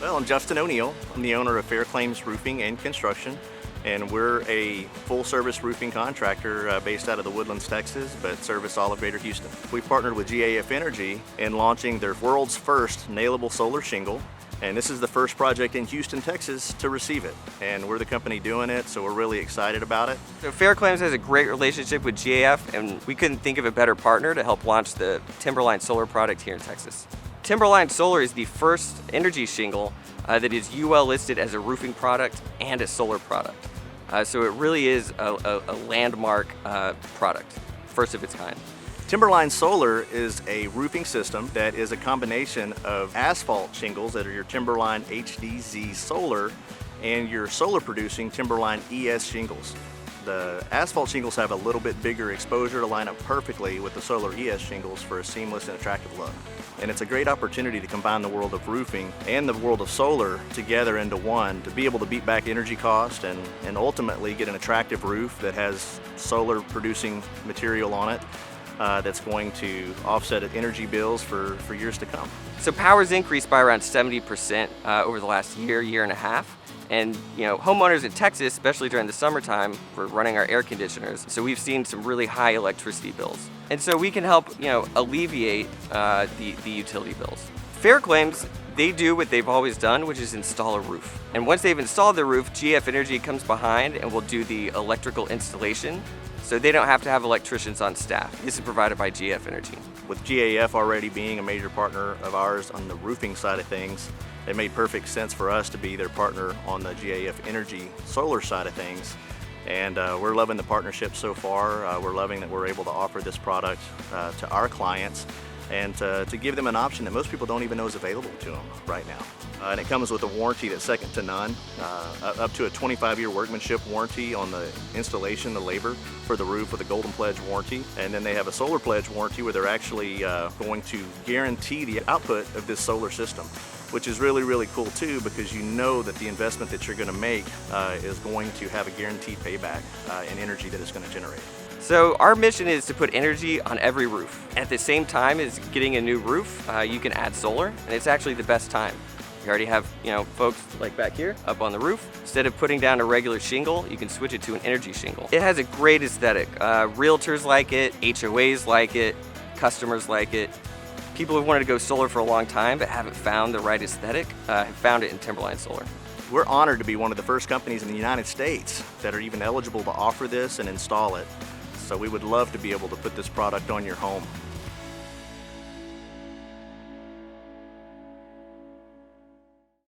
Well, I'm Justin O'Neill. I'm the owner of FairClaims Roofing and Construction, and we're a full-service roofing contractor based out of the Woodlands, Texas, but service all of Greater Houston. We've partnered with GAF Energy in launching their world's first nailable solar shingle, and this is the first project in Houston, Texas to receive it. And we're the company doing it, so we're really excited about it. So FairClaims has a great relationship with GAF, and we couldn't think of a better partner to help launch the Timberline solar product here in Texas. Timberline Solar is the first energy shingle that is UL listed as a roofing product and a solar product. So it really is a landmark product, first of its kind. Timberline Solar is a roofing system that is a combination of asphalt shingles that are your Timberline HDZ Solar and your solar producing Timberline ES shingles. The asphalt shingles have a little bit bigger exposure to line up perfectly with the solar ES shingles for a seamless and attractive look. And it's a great opportunity to combine the world of roofing and the world of solar together into one to be able to beat back energy cost and ultimately get an attractive roof that has solar producing material on it that's going to offset energy bills for years to come. So power's increased by around 70% over the last year and a half. And homeowners in Texas, especially during the summertime, we're running our air conditioners, so we've seen some really high electricity bills. And so we can help alleviate the utility bills. FairClaims, they do what they've always done, which is install a roof. And once they've installed the roof, GF Energy comes behind and will do the electrical installation, so they don't have to have electricians on staff. This is provided by GF Energy. With GAF already being a major partner of ours on the roofing side of things, it made perfect sense for us to be their partner on the GAF Energy solar side of things. And we're loving the partnership so far. We're loving that we're able to offer this product to our clients and to give them an option that most people don't even know is available to them right now. And it comes with a warranty that's second to none, up to a 25-year workmanship warranty on the installation, the labor for the roof with a Golden Pledge warranty. And then they have a Solar Pledge warranty where they're actually going to guarantee the output of this solar system, which is really, really cool too, because you know that the investment that you're going to make is going to have a guaranteed payback in energy that it's going to generate. So our mission is to put energy on every roof. At the same time as getting a new roof, you can add solar, and it's actually the best time. You already have folks like back here up on the roof. Instead of putting down a regular shingle, you can switch it to an energy shingle. It has a great aesthetic. Realtors like it, HOAs like it, customers like it. People who've wanted to go solar for a long time but haven't found the right aesthetic have found it in Timberline Solar. We're honored to be one of the first companies in the United States that are even eligible to offer this and install it. So we would love to be able to put this product on your home.